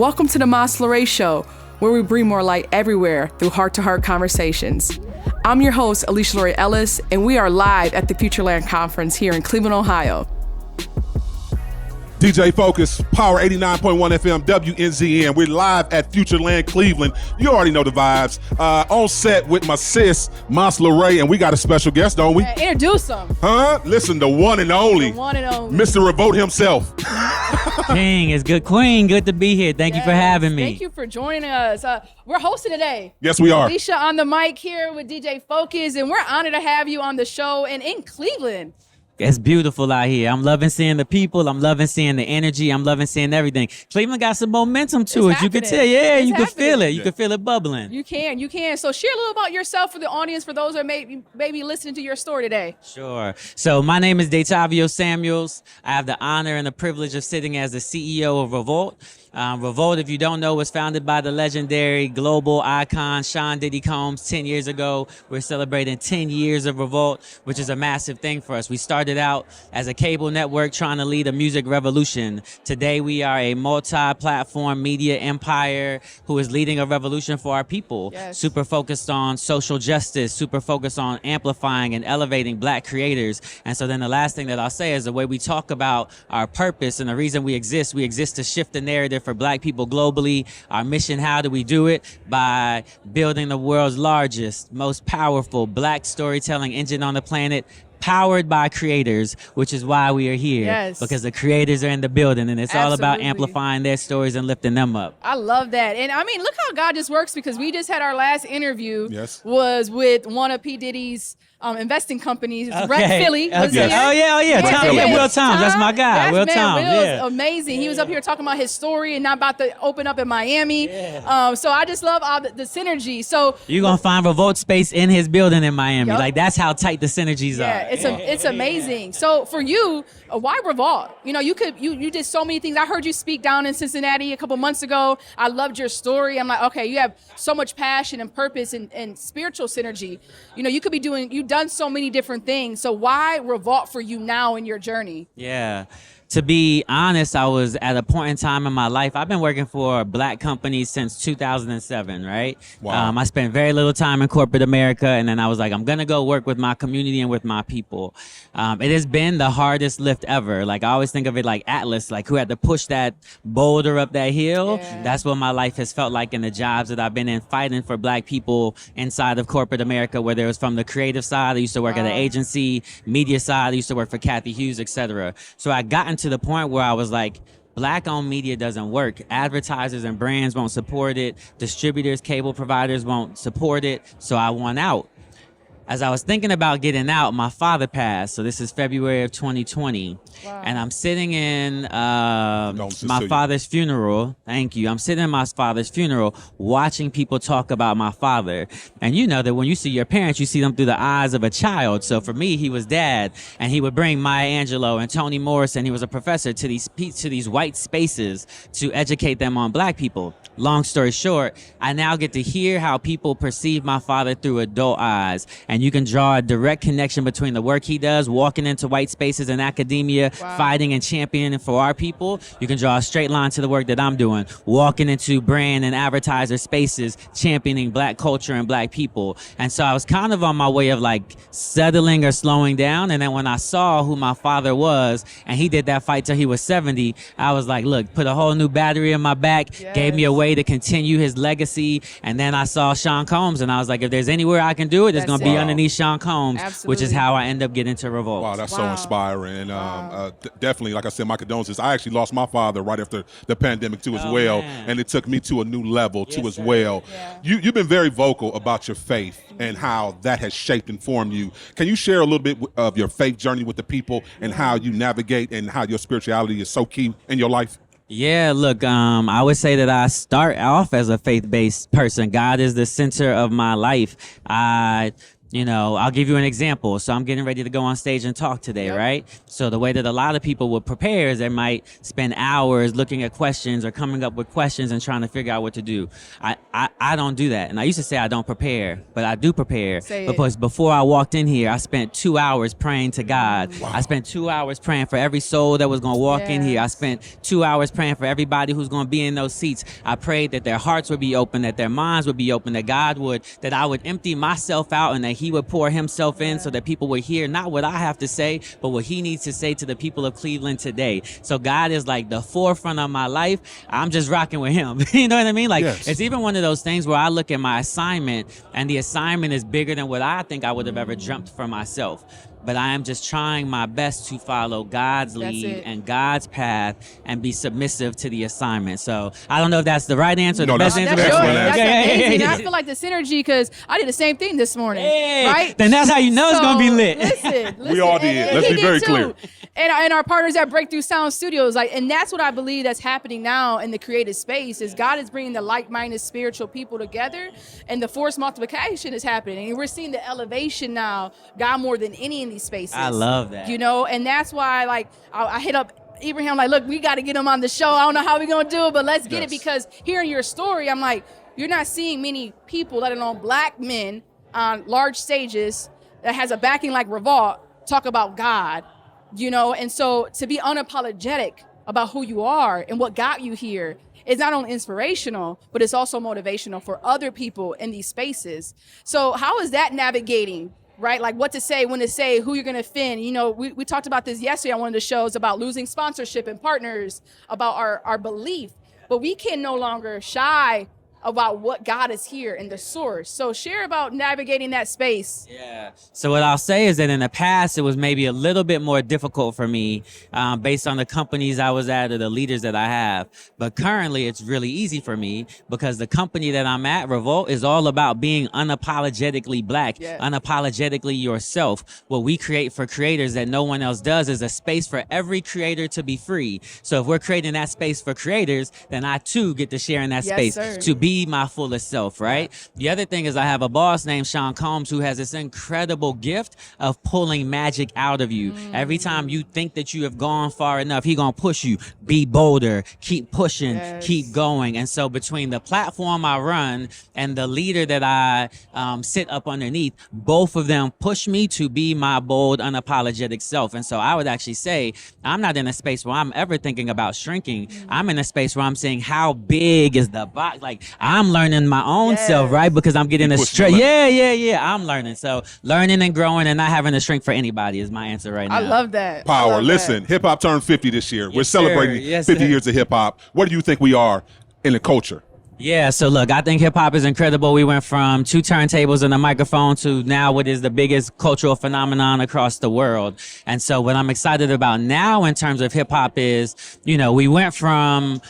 Welcome to the Mas Lorraine Show, where we bring more light everywhere through heart-to-heart conversations. I'm your host, Alysha L, and we are live at the FutureLAND conference here in Cleveland, Ohio. DJ Focus, Power 89.1 FM, WNZN. We're live at FutureLAND Cleveland. You already know the vibes. On set with my sis, Mas Lorraine, and we got a special guest, don't we? Introduce him. Huh? Listen, the one and only. The one and only. Mr. Revolt himself. King, it's good. Queen, good to be here. Thank you for having me. Thank you for joining us. We're hosting today. Yes, we are. Alysha on the mic here with DJ Focus, and we're honored to have you on the show and in Cleveland. It's beautiful out here. I'm loving seeing the people. I'm loving seeing the energy. I'm loving seeing everything. Cleveland got some momentum to it. You can tell. Yeah, you can feel it. You can feel it bubbling. You can. So share a little about yourself for the audience, for those that may be listening to your story today. Sure. So my name is Detavio Samuels. I have the honor and the privilege of sitting as the CEO of Revolt. Revolt, if you don't know, was founded by the legendary global icon Sean Diddy Combs 10 years ago. We're celebrating 10 years of Revolt, which is a massive thing for us. We started out as a cable network trying to lead a music revolution. Today, we are a multi-platform media empire who is leading a revolution for our people. Yes. Super focused on social justice, super focused on amplifying and elevating Black creators. And so then the last thing that I'll say is the way we talk about our purpose and the reason we exist to shift the narrative for Black people globally. Our mission, how do we do it? By building the world's largest, most powerful Black storytelling engine on the planet, powered by creators, which is why we are here. Yes. Because the creators are in the building, and it's all about Absolutely. amplifying their stories and lifting them up. I love that. And I mean, look how God just works, because we just had our last interview was with one of P. Diddy's investing companies, Red Philly. Was Okay. here. Oh yeah. Tom, Yeah. Will Tom. That's my guy. Will Tom. It was amazing. He was up here talking about his story and not about to open up in Miami. So I just love all the synergy. So you're gonna find Revolt space in his building in Miami. Yep. Like that's how tight the synergies are. It's amazing. So for you, why Revolt? You know, you did so many things. I heard you speak down in Cincinnati a couple months ago. I loved your story. I'm like, okay, you have so much passion and purpose and spiritual synergy. You know, you've done so many different things. So why Revolt for you now in your journey? Yeah. To be honest, I was at a point in time in my life, I've been working for Black companies since 2007, right? Wow. I spent very little time in corporate America, and then I was like, I'm going to go work with my community and with my people. It has been the hardest lift ever. Like, I always think of it like Atlas, like who had to push that boulder up that hill. Yeah. That's what my life has felt like in the jobs that I've been in, fighting for Black people inside of corporate America, whether it was from the creative side, I used to work at an agency, media side, I used to work for Kathy Hughes, etc. So I got into the point where I was like, Black-owned media doesn't work. Advertisers and brands won't support it. Distributors, cable providers won't support it. So I want out. As I was thinking about getting out, my father passed. So this is February of 2020. Wow. And I'm sitting in my father's funeral. Thank you. I'm sitting in my father's funeral watching people talk about my father. And you know that when you see your parents, you see them through the eyes of a child. So for me, he was dad. And he would bring Maya Angelou and Toni Morrison. He was a professor to these white spaces to educate them on Black people. Long story short, I now get to hear how people perceive my father through adult eyes. And you can draw a direct connection between the work he does, walking into white spaces in academia, fighting and championing for our people. You can draw a straight line to the work that I'm doing, walking into brand and advertiser spaces, championing Black culture and Black people. And so I was kind of on my way of like settling or slowing down. And then when I saw who my father was, and he did that fight till he was 70, I was like, look, put a whole new battery in my back, gave me a way to continue his legacy. And then I saw Sean Combs, and I was like, if there's anywhere I can do it, it's going to be underneath Sean Combs, which is how I end up getting to Revolt. Wow, that's so inspiring. And definitely, like I said, my condolences. I actually lost my father right after the pandemic too as well. Man. And it took me to a new level too as sir. well. Yeah. You've been very vocal about your faith and how that has shaped and formed you. Can you share a little bit of your faith journey with the people and how you navigate and how your spirituality is so key in your life? Yeah, look, I would say that I start off as a faith-based person. God is the center of my life. I I'll give you an example. So I'm getting ready to go on stage and talk today, right? So the way that a lot of people would prepare is they might spend hours looking at questions or coming up with questions and trying to figure out what to do. I don't do that. And I used to say I don't prepare, but I do prepare. Because before I walked in here, I spent 2 hours praying to God. Wow. I spent 2 hours praying for every soul that was going to walk in here. I spent 2 hours praying for everybody who's going to be in those seats. I prayed that their hearts would be open, that their minds would be open, that I would empty myself out and that he would pour himself in so that people would hear not what I have to say, but what he needs to say to the people of Cleveland today. So God is like the forefront of my life. I'm just rocking with him. You know what I mean? Like, it's even one of those things where I look at my assignment and the assignment is bigger than what I think I would have ever dreamt for myself. But I am just trying my best to follow God's lead and God's path and be submissive to the assignment. So I don't know if that's the right answer, the best answer. That's amazing. I feel like the synergy, because I did the same thing this morning. Right? Then that's how you know it's going to be lit. Listen, we all did. Let's be very clear. And our partners at Breakthrough Sound Studios, and that's what I believe that's happening now in the creative space, is God is bringing the like-minded spiritual people together, and the force multiplication is happening. And we're seeing the elevation now, God more than any in these spaces. I love that. And that's why, I hit up Abraham, look, we got to get him on the show. I don't know how we're going to do it, but let's get it, because hearing your story, I'm like, you're not seeing many people, let alone black men, on large stages that has a backing like Revolt talk about God. And so to be unapologetic about who you are and what got you here is not only inspirational, but it's also motivational for other people in these spaces. So how is that navigating, right? Like what to say, when to say, who you're going to offend. We talked about this yesterday on one of the shows about losing sponsorship and partners, about our belief, but we can no longer shy about what God is here and the source. So share about navigating that space. Yeah. So what I'll say is that in the past, it was maybe a little bit more difficult for me based on the companies I was at or the leaders that I have. But currently, it's really easy for me because the company that I'm at, Revolt, is all about being unapologetically black, unapologetically yourself. What we create for creators that no one else does is a space for every creator to be free. So if we're creating that space for creators, then I too get to share in that space to be my fullest self, right? The other thing is I have a boss named Sean Combs who has this incredible gift of pulling magic out of you. Every time you think that you have gone far enough, he gonna push you. Be bolder, keep pushing, keep going. And so between the platform I run and the leader that I sit up underneath, both of them push me to be my bold, unapologetic self. And so I would actually say I'm not in a space where I'm ever thinking about shrinking. I'm in a space where I'm saying, how big is the box? Like, I'm learning my own self, right? Because I'm getting a straight. I'm learning. So learning and growing and not having to shrink for anybody is my answer right now. I love that. Power. Listen, hip hop turned 50 this year. We're celebrating 50 years of hip hop. What do you think we are in the culture? Yeah, so look, I think hip hop is incredible. We went from 2 turntables and a microphone to now what is the biggest cultural phenomenon across the world. And so what I'm excited about now in terms of hip hop is, we went from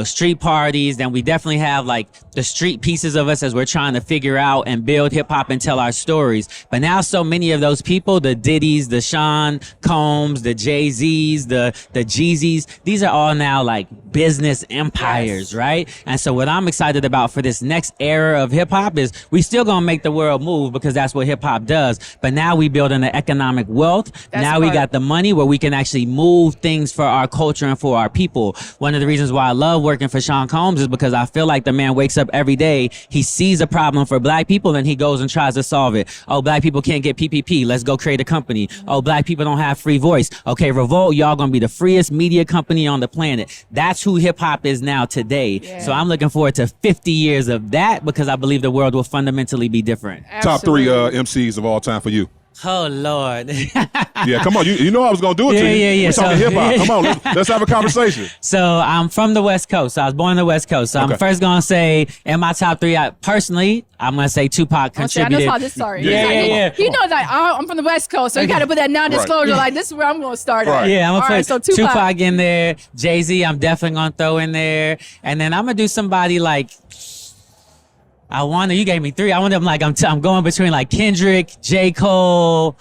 street parties, then we definitely have like the street pieces of us as we're trying to figure out and build hip hop and tell our stories. But now so many of those people, the Diddy's, the Sean Combs, the Jay-Z's, the Jeezys, these are all now like business empires, right? And so what I'm excited about for this next era of hip hop is we still gonna make the world move because that's what hip hop does. But now we building the economic wealth. Now we got the money where we can actually move things for our culture and for our people. One of the reasons why I love working for Sean Combs is because I feel like the man wakes up every day, he sees a problem for black people and he goes and tries to solve it. Oh, black people can't get PPP. Let's go create a company. Oh, black people don't have free voice. Okay, Revolt, y'all gonna be the freest media company on the planet. That's who hip hop is now today. So I'm looking forward to 50 years of that because I believe the world will fundamentally be different. Absolutely. Top 3 MCs of all time for you. Oh, Lord. Yeah, come on. You know I was going to do it to you. Yeah. We're talking hip-hop. Come on, let's have a conversation. So I'm from the West Coast. So I was born in the West Coast. So I'm first going to say, in my top 3, personally, I'm going to say Tupac contributed. I know how this started. Yeah. He knows that I'm from the West Coast, so you got to put that non-disclosure. Like, this is where I'm going to start at. Yeah, I'm going to put so Tupac in there. Jay-Z, I'm definitely going to throw in there. And then I'm going to do somebody like... you gave me 3. I want them like, I'm going between like Kendrick, J. Cole,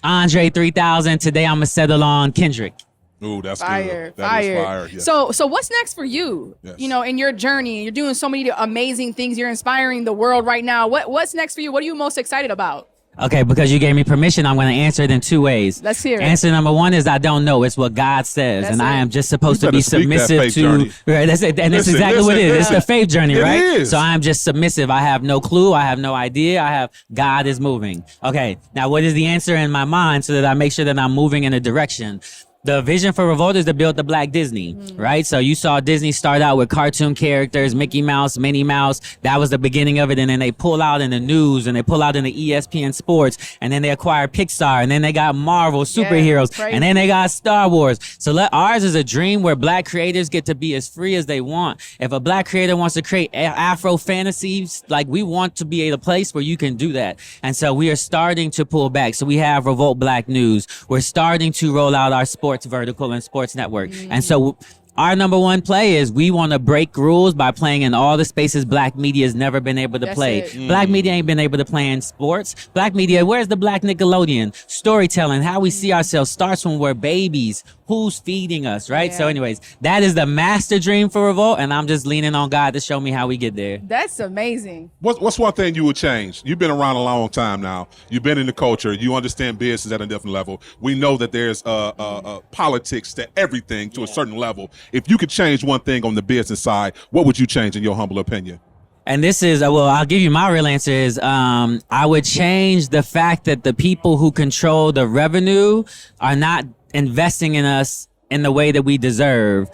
Andre 3000. Today I'm going to settle on Kendrick. Ooh, that's Fire, good. That is fire. Yeah. So what's next for you? Yes. You know, in your journey, you're doing so many amazing things. You're inspiring the world right now. What's next for you? What are you most excited about? Okay, because you gave me permission, I'm going to answer it in two ways. Let's hear it. Answer number one is I don't know. It's what God says. That's and it. I am just supposed to be submissive to. Right, that's it. And that's exactly what it is. It's the faith journey, It right? is. So I'm just submissive. I have no clue. I have no idea. God is moving. Okay, now what is the answer in my mind so that I make sure that I'm moving in a direction? The vision for Revolt is to build the Black Disney, right? So you saw Disney start out with cartoon characters, Mickey Mouse, Minnie Mouse. That was the beginning of it. And then they pull out in the news and they pull out in the ESPN sports. And then they acquired Pixar. And then they got Marvel superheroes. And then they got Star Wars. So ours is a dream where Black creators get to be as free as they want. If a Black creator wants to create Afro fantasies, like we want to be a place where you can do that. And so we are starting to pull back. So we have Revolt Black News. We're starting to roll out our sports vertical and sports network. And so our number one play is we want to break rules by playing in all the spaces Black media has never been able to play. Black media ain't been able to play in sports. Black media, where's the Black Nickelodeon? Storytelling, how we see ourselves starts when we're babies. Who's feeding us, right? So anyways, that is the master dream for Revolt, and I'm just leaning on God to show me how we get there. That's amazing. What's one thing you would change? You've been around a long time now. You've been in the culture. You understand business at a different level. We know that there's politics to everything to a certain level. If you could change one thing on the business side, what would you change in your humble opinion? And this is, well, I'll give you my real answer is, I would change the fact that the people who control the revenue are not investing in us in the way that we deserve.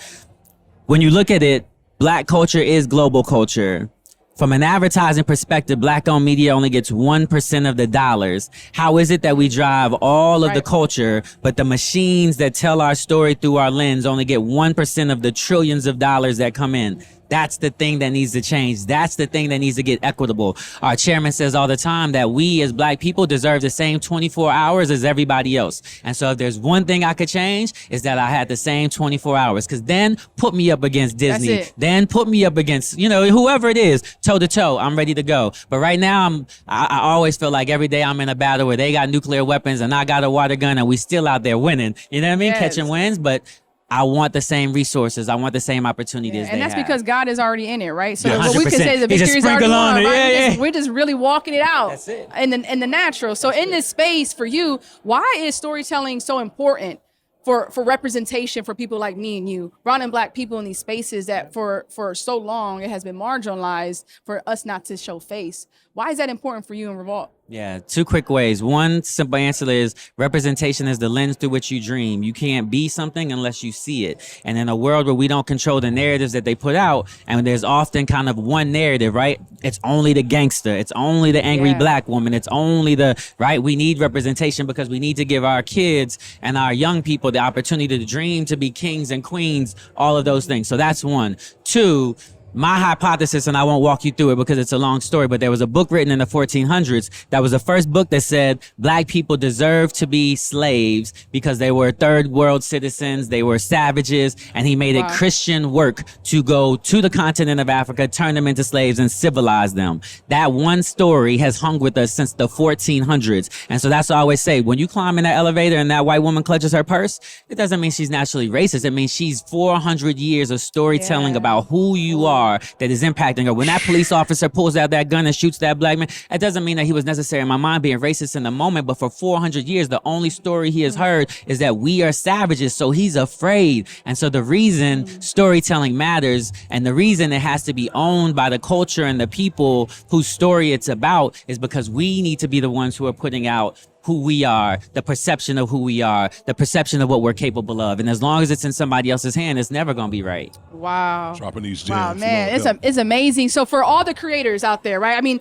When you look at it, Black culture is global culture. From an advertising perspective, Black-owned media only gets 1% of the dollars. How is it that we drive all of the culture, but the machines that tell our story through our lens only get 1% of the trillions of dollars that come in? That's the thing that needs to change. That's the thing that needs to get equitable. Our chairman says all the time that we as Black people deserve the same 24 hours as everybody else. And so if there's one thing I could change is that I had the same 24 hours, because then put me up against Disney. Then put me up against, whoever it is, toe to toe. I'm ready to go. But right now, I always feel like every day I'm in a battle where they got nuclear weapons and I got a water gun and we still out there winning. You know what I mean? Catching wins, but I want the same resources. I want the same opportunities. And that's because God is already in it, right? So 100%. what we can say is the victory is already won, right? We're just really walking it out. That's it. In the natural. So in this space for you, why is storytelling so important for representation for people like me and you, brown and Black people in these spaces that for so long it has been marginalized for us not to show face? Why is that important for you in Revolt? Yeah, two quick ways. One simple answer is representation is the lens through which you dream. You can't be something unless you see it. And in a world where we don't control the narratives that they put out, and there's often kind of one narrative, right? It's only the gangster. It's only the angry Black woman. It's only right? We need representation because we need to give our kids and our young people the opportunity to dream, to be kings and queens, all of those things. So that's one. Two, my hypothesis, and I won't walk you through it because it's a long story, but there was a book written in the 1400s that was the first book that said Black people deserve to be slaves because they were third world citizens, they were savages, and he made it Christian work to go to the continent of Africa, turn them into slaves, and civilize them. That one story has hung with us since the 1400s. And so that's what I always say. When you climb in that elevator and that white woman clutches her purse, it doesn't mean she's naturally racist. It means she's 400 years of storytelling about who you are that is impacting her. When that police officer pulls out that gun and shoots that Black man, it doesn't mean that he was necessary in my mind being racist in the moment, but for 400 years, the only story he has heard is that we are savages, so he's afraid. And so the reason storytelling matters and the reason it has to be owned by the culture and the people whose story it's about is because we need to be the ones who are putting out who we are, the perception of who we are, the perception of what we're capable of. And as long as it's in somebody else's hand, it's never going to be right. Wow. Dropping these gems. Wow, man, it's amazing. So for all the creators out there, right? I mean,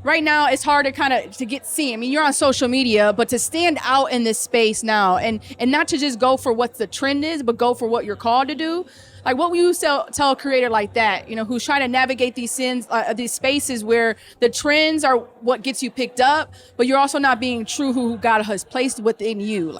right now it's hard to get seen. I mean, you're on social media, but to stand out in this space now and not to just go for what the trend is, but go for what you're called to do. Like, what would you tell a creator like that, who's trying to navigate these spaces where the trends are what gets you picked up, but you're also not being true who God has placed within you?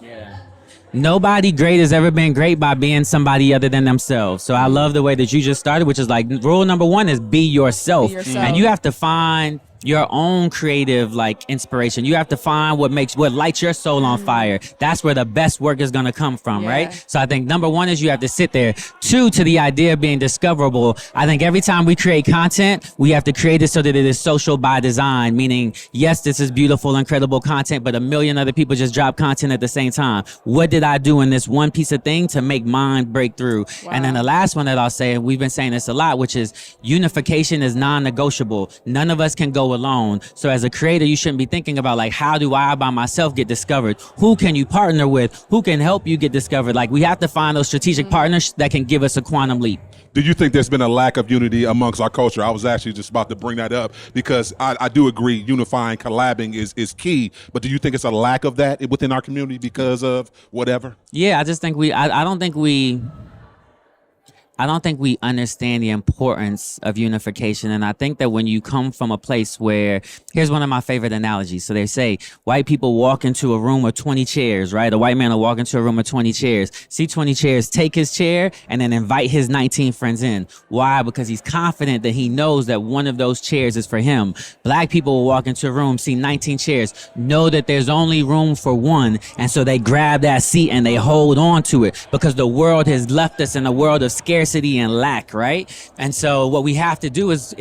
Nobody great has ever been great by being somebody other than themselves. So I love the way that you just started, which is like rule number one is be yourself. And you have to find your own creative like inspiration. You have to find what lights your soul on fire. That's where the best work is going to come from, right? So I think number one is you have to sit there. Two, to the idea of being discoverable, I think every time we create content, we have to create it so that it is social by design, meaning, yes, this is beautiful, incredible content, but a million other people just drop content at the same time. What did I do in this one piece of thing to make mine break through? Wow. And then the last one that I'll say, and we've been saying this a lot, which is unification is non-negotiable. None of us can go alone. So as a creator, you shouldn't be thinking about like, how do I by myself get discovered? Who can you partner with? Who can help you get discovered? Like, we have to find those strategic partners that can give us a quantum leap. Do you think there's been a lack of unity amongst our culture? I was actually just about to bring that up because I do agree unifying, collabing is key. But do you think it's a lack of that within our community because of whatever? Yeah, I just think I don't think we understand the importance of unification. And I think that when you come from a place where, here's one of my favorite analogies. So they say white people walk into a room of 20 chairs, right? A white man will walk into a room of 20 chairs, see 20 chairs, take his chair, and then invite his 19 friends in. Why? Because he's confident that he knows that one of those chairs is for him. Black people will walk into a room, see 19 chairs, know that there's only room for one. And so they grab that seat and they hold on to it because the world has left us in a world of scarcity and lack, right? And so what we have to do is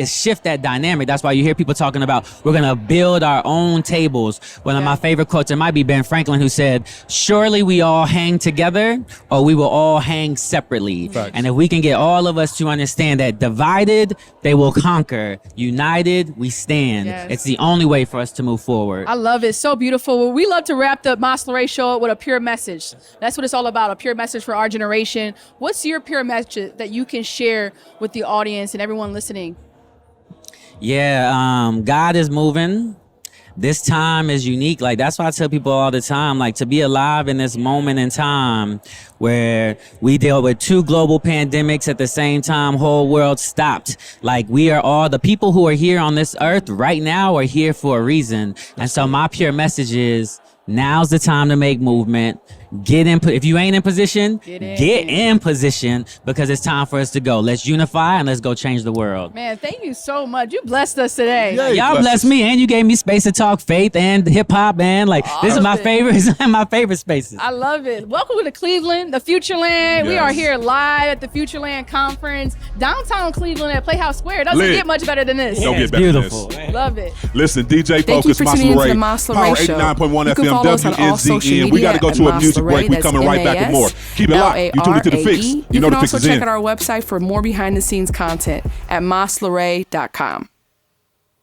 shift that dynamic. That's why you hear people talking about we're gonna build our own tables. One of my favorite quotes, it might be Ben Franklin, who said, surely we all hang together or we will all hang separately. Facts. And if we can get all of us to understand that divided, they will conquer. United, we stand. Yes. It's the only way for us to move forward. I love it. So beautiful. Well, we love to wrap the Maslow show with a pure message. That's what it's all about, a pure message for our generation. What's your pure message that you can share with the audience and everyone listening? Yeah, God is moving. This time is unique. Like, that's why I tell people all the time, like, to be alive in this moment in time where we deal with 2 global pandemics at the same time, whole world stopped. Like, we are all, the people who are here on this earth right now are here for a reason. And so my pure message is, now's the time to make movement. Get in. If you ain't in position, get in position, because it's time for us to go. Let's unify and let's go change the world. Man, thank you so much. You blessed us today. Yeah, y'all blessed me, and you gave me space to talk faith and hip hop, and like this is my favorite. My favorite spaces. I love it. Welcome to Cleveland, the FutureLAND. Yes. We are here live at the FutureLAND conference, downtown Cleveland at Playhouse Square. It doesn't get much better than this. Don't get better beautiful. Than this. Love it. Listen, DJ Thank you Focus, for tuning into the Maslow Maslow Ray, Show. 89.1 You can FM, follow us on all social WNZN. We got to go to a media music at break. We Maslow coming right back with more. Keep it locked. You tune into The Fix. You can also check out our website for more behind the scenes content at maslowray.com.